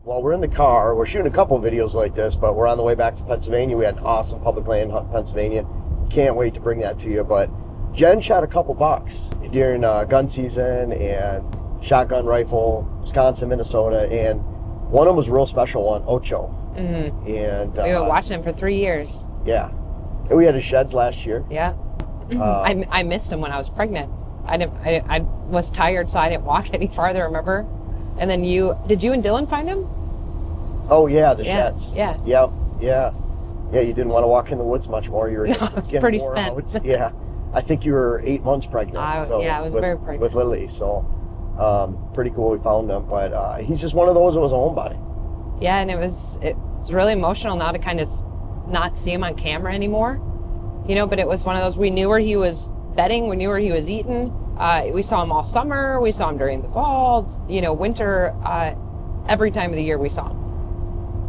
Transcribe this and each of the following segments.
Well, we're in the car. We're shooting a couple of videos like this, but we're on the way back from Pennsylvania. We had an awesome public land hunt in Pennsylvania. Can't wait to bring that to you. But Jen shot a couple bucks during gun season and shotgun rifle, Wisconsin, Minnesota, and one of them was a real special one, Ocho. Mm-hmm. And we were watching him for 3 years. Yeah. And we had his sheds last year. Yeah. I missed him when I was pregnant. I was tired, so I didn't walk any farther, remember? And then did you and Dylan find him? Oh, yeah, the sheds. Yeah. Yep, yeah. Yeah, you didn't want to walk in the woods much more. You were pretty spent. Yeah. I think you were 8 months pregnant. I was very pregnant. With Lily, so pretty cool we found him. But he's just one of those that was a homebody. Yeah, and it was really emotional now to kind of not see him on camera anymore. You know, but it was one of those, we knew where he was bedding, we knew where he was eating. We saw him all summer, we saw him during the fall, winter, every time of the year we saw him.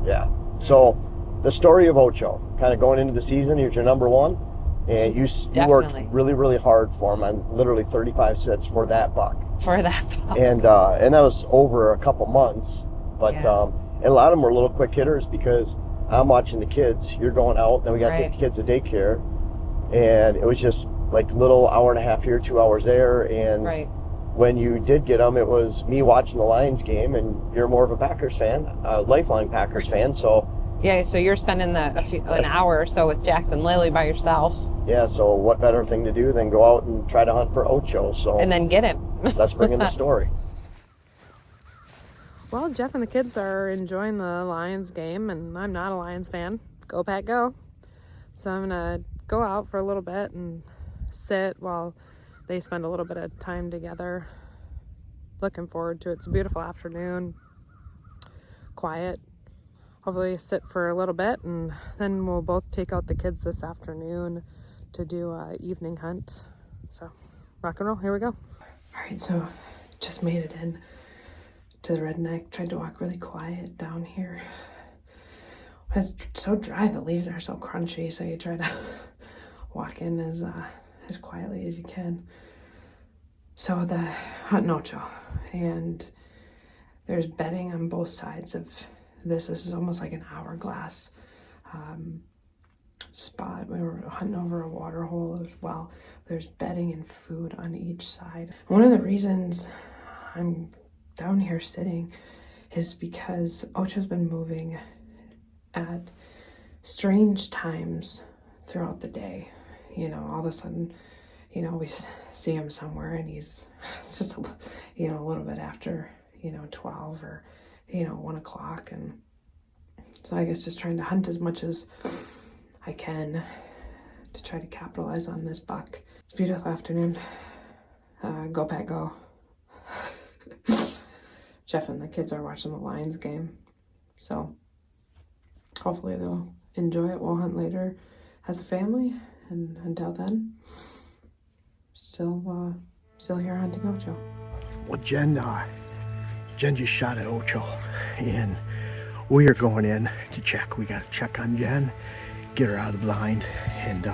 Yeah. So the story of Ocho, kind of going into the season, he was your number one, and you worked really, really hard for him on literally 35 sits for that buck. For that buck. And that was over a couple months. But and a lot of them were little quick hitters because I'm watching the kids. You're going out, then we got to take the kids to daycare. And it was just like little hour and a half here, 2 hours there. And when you did get them, it was me watching the Lions game, and you're more of a Packers fan, a lifelong Packers fan. So yeah, so you're spending an hour or so with Jackson Lily by yourself. Yeah, so what better thing to do than go out and try to hunt for Ocho? So and then get him. Let's bring in the story. Well, Jeff and the kids are enjoying the Lions game, and I'm not a Lions fan. Go Pack Go. So I'm going to go out for a little bit and sit while they spend a little bit of time together. Looking forward to it. It's a beautiful afternoon. Quiet. Hopefully sit for a little bit, and then we'll both take out the kids this afternoon to do an evening hunt. So rock and roll. Here we go. All right, so just made it in to the redneck. Tried to walk really quiet down here. When it's so dry, the leaves are so crunchy, so you try to walk in as quietly as you can. So the hunt Ocho, and there's bedding on both sides of this. This is almost like an hourglass spot. We were hunting over a water hole as well. There's bedding and food on each side. One of the reasons I'm down here sitting is because Ocho's been moving at strange times throughout the day. All of a sudden, we see him somewhere and it's just, a little bit after, 12 or, 1 o'clock. And so I guess just trying to hunt as much as I can to try to capitalize on this buck. It's a beautiful afternoon. Go Pack Go. Jeff and the kids are watching the Lions game. So hopefully they'll enjoy it. We'll hunt later as a family. And until then, still here hunting Ocho. Well, Jen just shot at Ocho, and we are going in to check. We got to check on Jen, get her out of the blind, and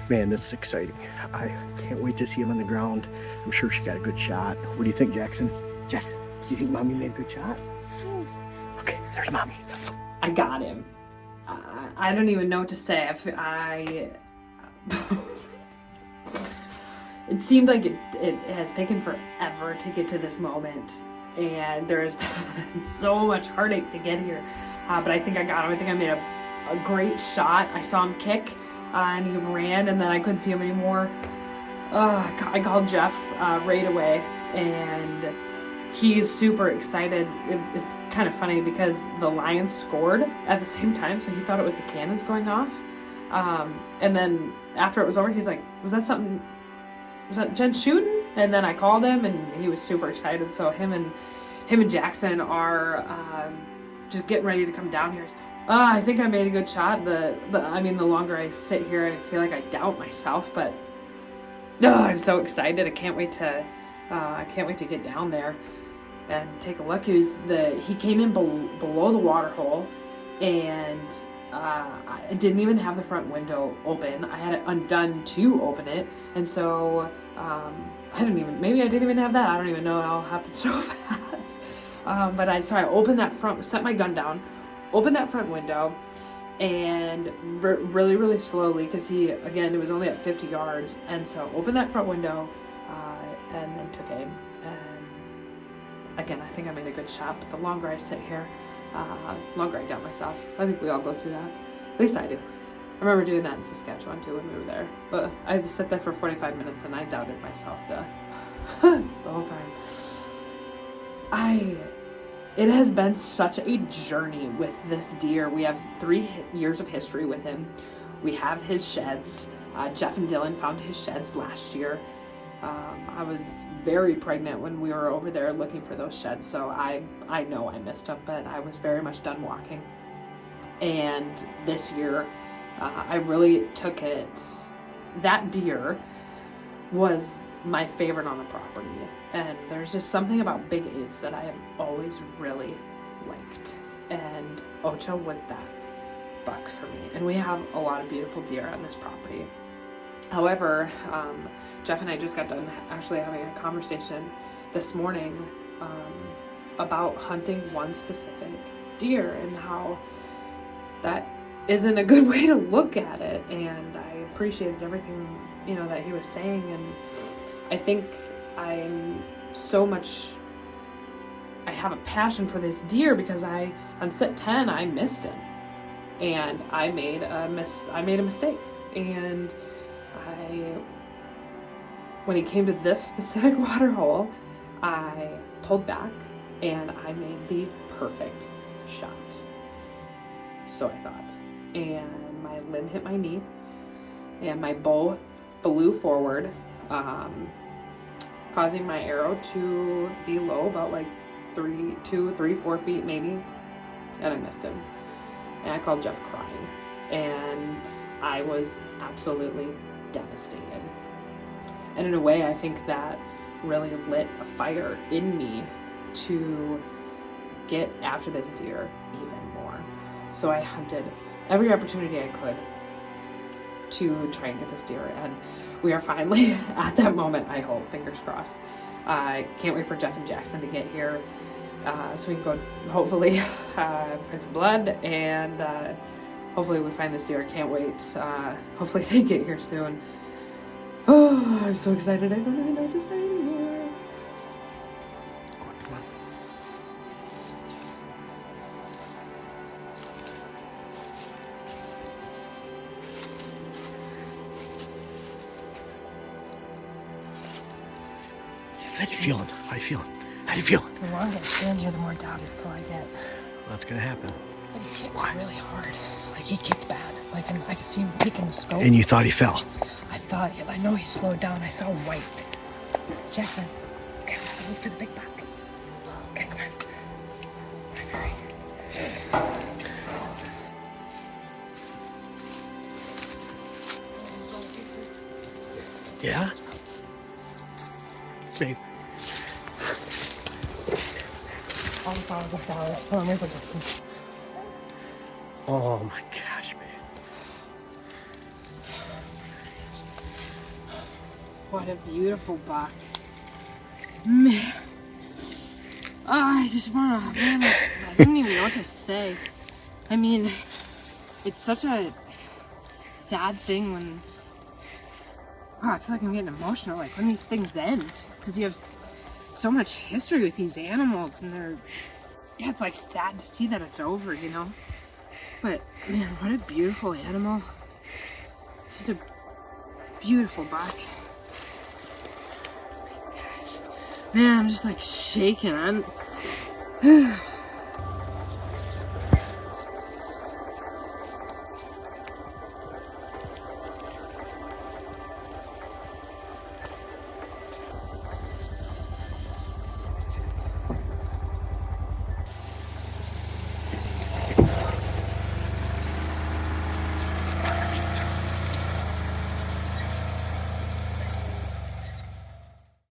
man, that's exciting. I can't wait to see him on the ground. I'm sure she got a good shot. What do you think, Jackson? Jackson, do you think Mommy made a good shot? Okay, there's Mommy. I got him. I don't even know what to say. It seemed like it has taken forever to get to this moment, and there's been so much heartache to get here, but I think I got him. I think I made a great shot. I saw him kick, and he ran, and then I couldn't see him anymore. I called Jeff right away, and he's super excited. It's kind of funny because the Lions scored at the same time, so he thought it was the cannons going off. And then after it was over, he's like, was that Jen shooting? And then I called him, and he was super excited. So him and Jackson are just getting ready to come down here. I think I made a good shot. The longer I sit here, I feel like I doubt myself, but I'm so excited. I can't wait to get down there and take a look. He came in below the water hole, and I didn't even have the front window open. I had it undone to open it, and so maybe I didn't even have that. I don't even know. It all happened so fast. So I opened that set my gun down, opened that front window, and really, really slowly, because it was only at 50 yards, and so opened that front window, and then took aim. And again, I think I made a good shot, but the longer I sit here, the longer I doubt myself. I think we all go through that. At least I do. I remember doing that in Saskatchewan too when we were there. But I had to sit there for 45 minutes and I doubted myself the whole time. It has been such a journey with this deer. We have 3 years of history with him. We have his sheds. Jeff and Dylan found his sheds last year. I was very pregnant when we were over there looking for those sheds, so I know I missed them, but I was very much done walking. And this year, I really took it. That deer was my favorite on the property, and there's just something about big 8s that I have always really liked, and Ocho was that buck for me. And we have a lot of beautiful deer on this property. However, Jeff and I just got done actually having a conversation this morning about hunting one specific deer and how that isn't a good way to look at it. And I appreciated everything, that he was saying. And I think I have a passion for this deer because on set 10, I missed him and I made a mistake. And when he came to this specific water hole, I pulled back and I made the perfect shot. So I thought. And my limb hit my knee and my bow flew forward, causing my arrow to be low, about like 4 feet maybe, and I missed him. And I called Jeff crying, and I was absolutely devastated. And in a way, I think that really lit a fire in me to get after this deer even more. So I hunted every opportunity I could to try and get this deer, and we are finally at that moment, I hope, fingers crossed. I can't wait for Jeff and Jackson to get here so we can go hopefully find some blood, and hopefully we find this deer. I can't wait. Hopefully they get here soon. Oh, I'm so excited. I don't even know what to say anymore. How you feeling? How you feeling? How you feeling? The longer I stand here, the more doubtful I get. What's gonna happen? But he kicked really hard. Like, he kicked bad. Like, and I could see him kicking the scope. And you thought he fell? I know he slowed down. I saw white. Jackson, okay, let's look for the big buck. Okay, come on. Hurry. Yeah? Babe. All the flowers are flowers. Hold on, where's the Jackson? Oh my gosh, man. What a beautiful buck. Man. I just wanna, man, I don't even know what to say. I mean, it's such a sad thing when, I feel like I'm getting emotional, like when these things end, because you have so much history with these animals, and it's like sad to see that it's over, But man, what a beautiful animal. It's just a beautiful buck. Man, I'm just like shaking.